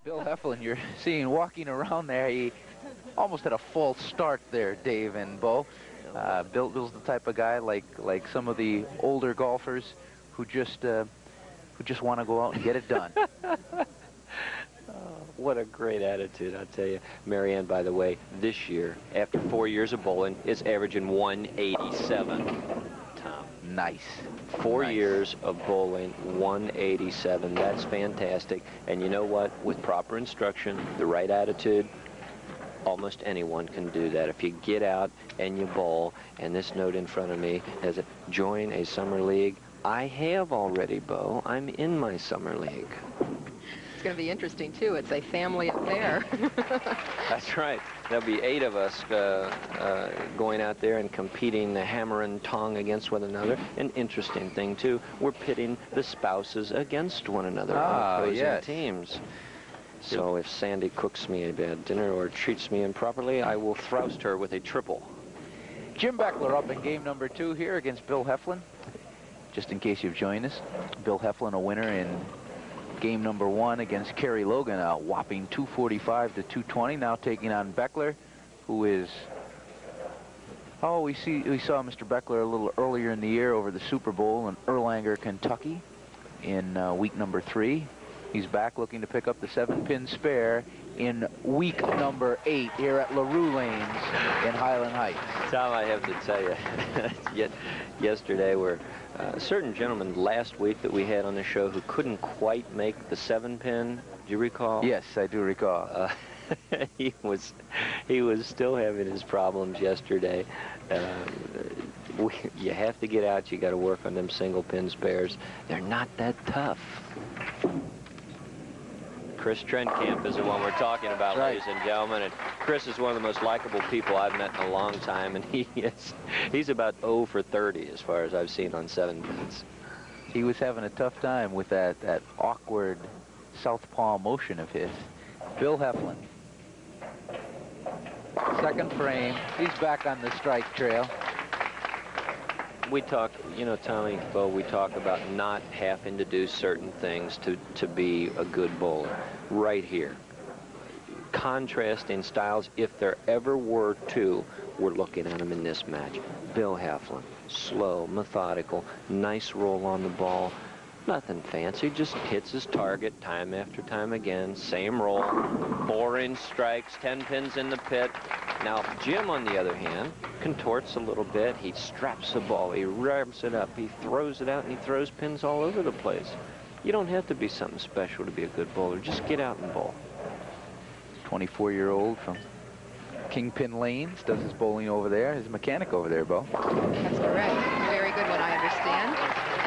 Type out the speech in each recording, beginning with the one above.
Bill Heflin, you're seeing walking around there. He almost had a false start there, Dave and Bo. Bill's the type of guy like some of the older golfers who just want to go out and get it done. What a great attitude, I'll tell you. Marianne, by the way, this year, after 4 years of bowling, is averaging 187. Tom. Nice. 4 years of bowling, 187. That's fantastic. And you know what? With proper instruction, the right attitude, almost anyone can do that. If you get out and you bowl, and this note in front of me has a join a summer league. I have already, Bo. I'm in my summer league. It's going to be interesting, too. It's a family affair. That's right. There'll be 8 of us going out there and competing the hammer and tong against one another. An interesting thing, too, we're pitting the spouses against one another on opposing teams. So if Sandy cooks me a bad dinner or treats me improperly, I will thrust her with a triple. Jim Beckler up in game number 2 here against Bill Heflin. Just in case you've joined us, Bill Heflin a winner in game number 1 against Kerry Logan, a whopping 245 to 220. Now taking on Beckler, who is, we saw Mr. Beckler a little earlier in the year over the Super Bowl in Erlanger, Kentucky, in week number 3. He's back looking to pick up the 7-pin spare in week number 8 here at LaRue Lanes in Highland Heights. Tom, I have to tell you, yesterday were a certain gentleman last week that we had on the show who couldn't quite make the 7-pin. Do you recall? Yes, I do recall. He was still having his problems yesterday. You have to get out. You got to work on them single pin spares. They're not that tough. Chris Trentkamp is the one we're talking about, ladies and gentlemen. And Chris is one of the most likable people I've met in a long time, and he's about 0 for 30 as far as I've seen on 7-pins. He was having a tough time with that awkward southpaw motion of his. Bill Heflin. Second frame. He's back on the strike trail. We talk, you know, Tommy, Bo, we talk about not having to do certain things to be a good bowler. Right here. Contrasting styles, if there ever were two, we're looking at them in this match. Bill Heflin, slow, methodical, nice roll on the ball. Nothing fancy, just hits his target time after time again. Same roll, 4-inch strikes, 10 pins in the pit. Now, Jim, on the other hand, contorts a little bit. He straps the ball, he revs it up, he throws it out, and he throws pins all over the place. You don't have to be something special to be a good bowler. Just get out and bowl. 24-year-old from Kingpin Lanes does his bowling over there. His mechanic over there, Bo. That's correct. Very good one, I understand.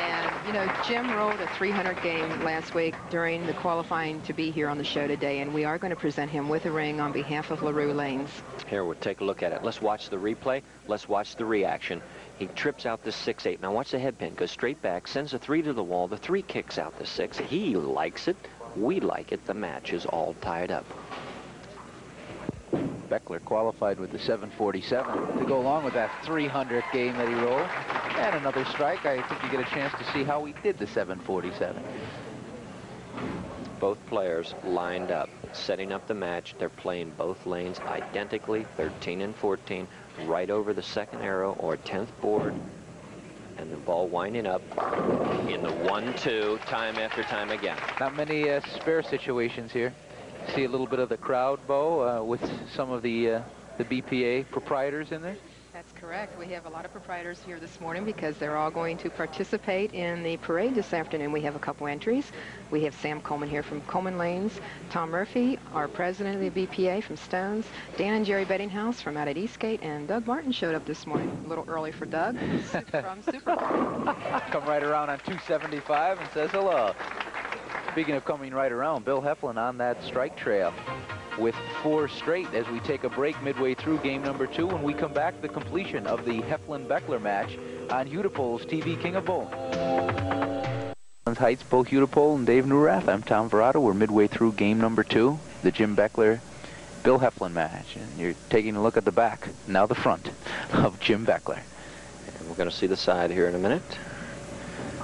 And, you know, Jim rode a 300 game last week during the qualifying to be here on the show today, and we are going to present him with a ring on behalf of LaRue Lanes. Here, we'll take a look at it. Let's watch the replay. Let's watch the reaction. He trips out the 6-8. Now watch the headpin. Goes straight back, sends a 3 to the wall. The 3 kicks out the 6. He likes it. We like it. The match is all tied up. Beckler qualified with the 747 to go along with that 300th game that he rolled. And another strike. I think you get a chance to see how he did the 747. Both players lined up, setting up the match. They're playing both lanes identically, 13 and 14, right over the second arrow or 10th board. And the ball winding up in the 1-2 time after time again. Not many spare situations here. See a little bit of the crowd, Bo, with some of the BPA proprietors in there? That's correct. We have a lot of proprietors here this morning because they're all going to participate in the parade this afternoon. We have a couple entries. We have Sam Coleman here from Coleman Lanes, Tom Murphy, our president of the BPA from Stones, Dan and Jerry Bettinghouse from out at Eastgate, and Doug Martin showed up this morning, a little early for Doug, from Super Bowl. Come right around on 275 and says hello. Speaking of coming right around, Bill Heflin on that strike trail with 4 straight as we take a break midway through game number 2. When we come back, the completion of the Heflin-Beckler match on Hudepohl's TV King of Bowling. Heights, Bo Hudepohl and Dave Newrath. I'm Tom Verrado. We're midway through game number 2, the Jim Beckler, Bill Heflin match. And you're taking a look at the back, now the front of Jim Beckler. And we're going to see the side here in a minute.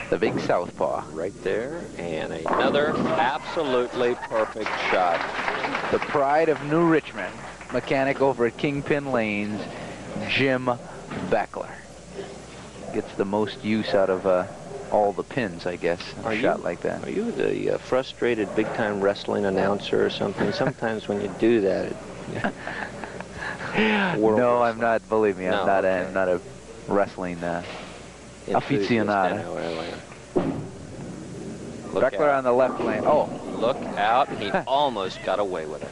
The big southpaw. Right there, and another absolutely perfect shot. The pride of New Richmond, mechanic over at Kingpin Lanes, Jim Beckler. Gets the most use out of all the pins, I guess, a shot like that. Are you the frustrated big-time wrestling announcer or something? Sometimes when you do that, no, I'm not. Believe me, I'm not a wrestling aficionado. Beckler on the left lane. Oh, look out! He almost got away with it.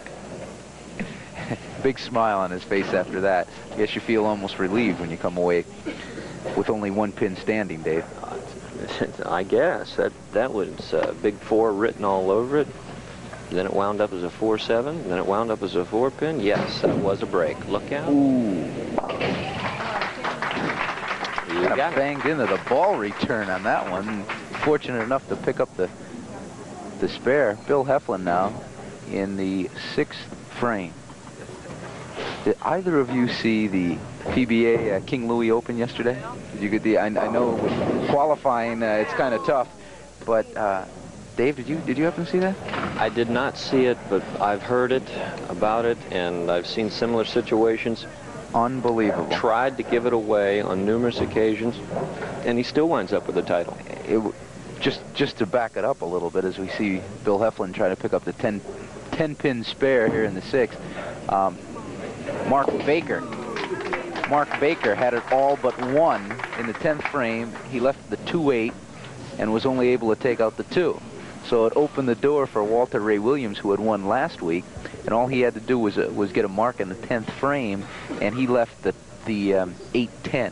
Big smile on his face after that. I guess you feel almost relieved when you come away with only one pin standing, Dave. I guess that was big 4 written all over it. Then it wound up as a 4-7. Then it wound up as a 4-pin. Yes, that was a break. Look out! Ooh. Kind of banged into the ball return on that one. Fortunate enough to pick up the spare. Bill Heflin now in the 6th frame. Did either of you see the PBA King Louis Open yesterday? Did you get the? I know with qualifying it's kind of tough, but Dave, did you happen to see that? I did not see it, but I've heard about it, and I've seen similar situations. Unbelievable. Tried to give it away on numerous occasions, and he still winds up with the title. Just to back it up a little bit, as we see Bill Heflin try to pick up the 10-pin spare here in the 6th. Mark Baker had it all but one in the 10th frame. He left the 2-8 and was only able to take out the 2. So it opened the door for Walter Ray Williams, who had won last week, and all he had to do was get a mark in the 10th frame, and he left the 8-10.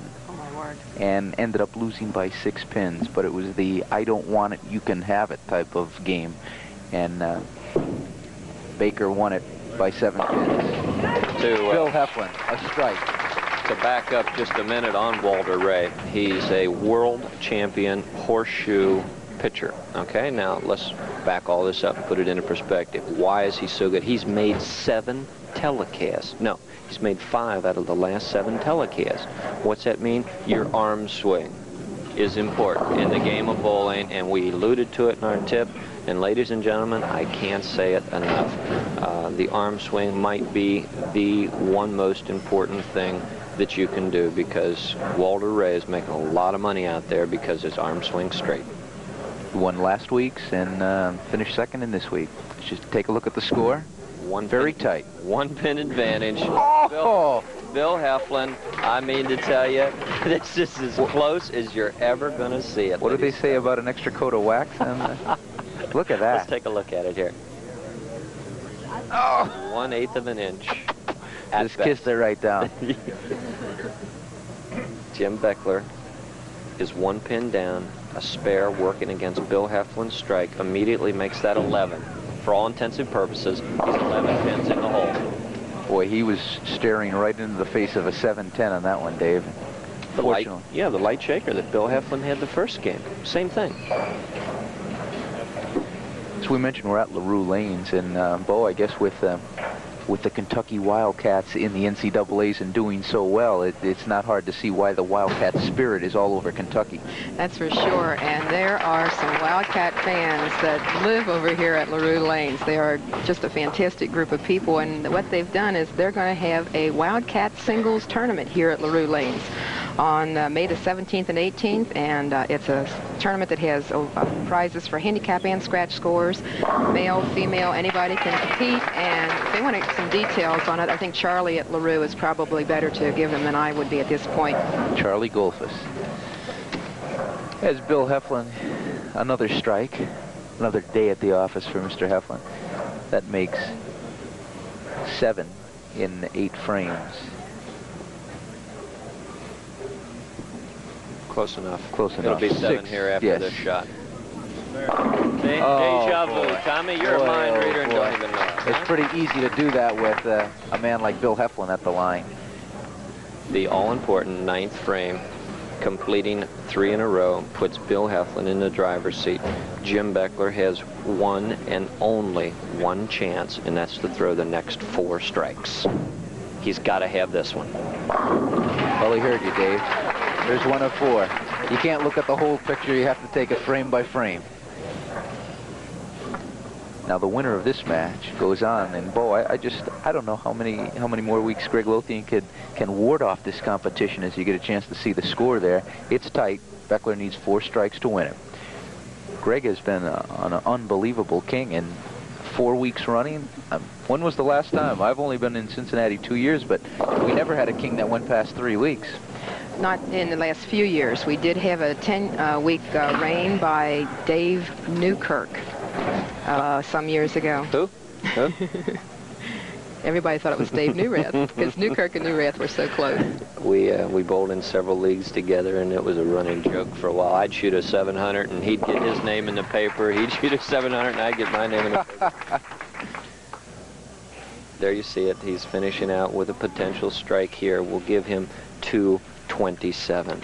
And ended up losing by 6 pins, but it was the I don't want it, you can have it type of game, and Baker won it by 7 pins. Bill Heflin, a strike. To back up just a minute on Walter Ray, he's a world champion horseshoe pitcher. Okay, now let's back all this up and put it into perspective. Why is he so good? He's made 7 telecasts. No, he's made 5 out of the last 7 telecasts. What's that mean? Your arm swing is important in the game of bowling, and we alluded to it in our tip. And ladies and gentlemen, I can't say it enough. The arm swing might be the one most important thing that you can do, because Walter Ray is making a lot of money out there because his arm swing's straight. He won last week's and finished 2nd in this week. Just take a look at the score. Very tight. 1-pin advantage. Oh! Bill Heflin, I mean to tell you, this is as close as you're ever going to see it. What do they say about an extra coat of wax? Look at that. Let's take a look at it here. Oh! 1/8 of an inch. Just kissed it right down. Jim Beckler is 1 pin down, a spare working against Bill Heflin's strike, immediately makes that 11. For all intents and purposes, he's 11 pins in the hole. Boy, he was staring right into the face of a 7-10 on that one, Dave. The light shaker that Bill Heflin had the first game. Same thing. As we mentioned, we're at LaRue Lanes, and Bo, I guess with the Kentucky Wildcats in the NCAAs and doing so well, it's not hard to see why the Wildcat spirit is all over Kentucky. That's for sure, and there are some Wildcat fans that live over here at LaRue Lanes. They are just a fantastic group of people, and what they've done is they're going to have a Wildcat singles tournament here at LaRue Lanes on May the 17th and 18th, and it's a tournament that has prizes for handicap and scratch scores. Male, female, anybody can compete, and if they want some details on it, I think Charlie at LaRue is probably better to give them than I would be at this point. Charlie Golfus. As Bill Heflin, another strike, another day at the office for Mr. Heflin. That makes 7 in 8 frames. Close enough. Close enough. It'll be 7 6. here after Yes. this shot. Deja vu. Tommy, you're a mind reader and don't even know. It's pretty easy to do that with a man like Bill Heflin at the line. The all-important 9th frame, completing 3 in a row, puts Bill Heflin in the driver's seat. Jim Beckler has one and only one chance, and that's to throw the next 4 strikes. He's got to have this one. Well, he heard you, Dave. There's 1 of 4. You can't look at the whole picture. You have to take it frame by frame. Now the winner of this match goes on, and Bo, I don't know how many more weeks Greg Lothian can ward off this competition as you get a chance to see the score there. It's tight. Beckler needs 4 strikes to win it. Greg has been on an unbelievable king in 4 weeks running. When was the last time? I've only been in Cincinnati 2 years, but we never had a king that went past 3 weeks. Not in the last few years. We did have a 10-week reign by Dave Newkirk some years ago. Who? Everybody thought it was Dave Newrath because Newkirk and Newrath were so close. We bowled in several leagues together, and it was a running joke for a while. I'd shoot a 700, and he'd get his name in the paper. He'd shoot a 700, and I'd get my name in the paper. There you see it. He's finishing out with a potential strike here. We'll give him 227.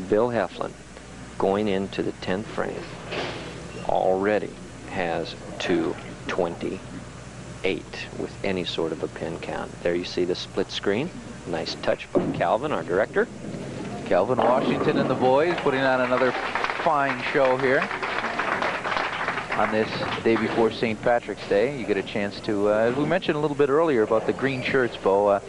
Bill Heflin, going into the 10th frame, already has 228 with any sort of a pin count. There you see the split screen. Nice touch by Calvin, our director. Calvin Washington and the boys putting on another fine show here on this day before St. Patrick's Day. You get a chance to, as we mentioned a little bit earlier about the green shirts, Bo,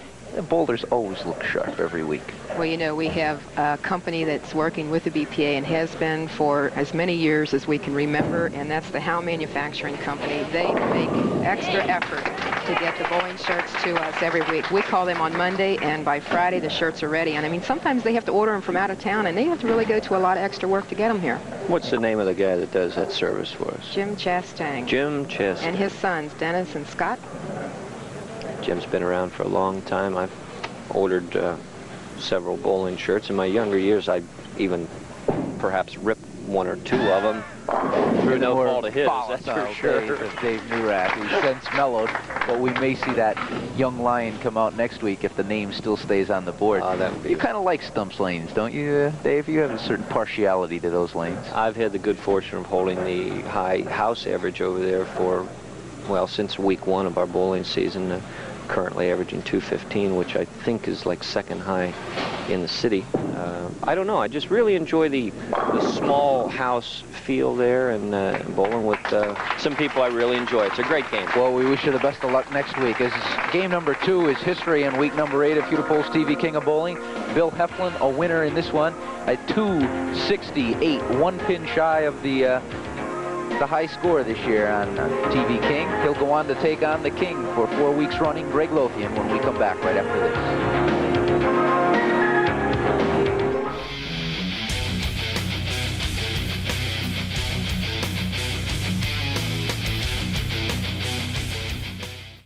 boulders always look sharp every week. Well, you know, we have a company that's working with the BPA and has been for as many years as we can remember, and that's the Howe Manufacturing Company. They make extra effort to get the bowling shirts to us every week. We call them on Monday, and by Friday the shirts are ready. And I mean, sometimes they have to order them from out of town, and they have to really go to a lot of extra work to get them here. What's the name of the guy that does that service for us? Jim Chastang. Jim Chastang. And his sons, Dennis and Scott. Jim's been around for a long time. I've ordered several bowling shirts. In my younger years, I even perhaps ripped 1 or 2 of them. Through no fault of his, that's for sure. Dave Newrath, who's since mellowed, but we may see that young lion come out next week if the name still stays on the board. That would be. You kind of like Stumps lanes, don't you, Dave? You have a certain partiality to those lanes. I've had the good fortune of holding the high house average over there for, well, since week 1 of our bowling season. Currently averaging 215, which I think is like second high in the city. I don't know. I just really enjoy the small house feel there, and bowling with some people I really enjoy. It's a great game. Well, we wish you the best of luck next week. As game number 2 is history in week number 8 of Hudepohl's TV King of Bowling. Bill Heflin, a winner in this one at 268, 1 pin shy of the high score this year on TV King. He'll go on to take on the king for 4 weeks running, Greg Lothian, when we come back right after this.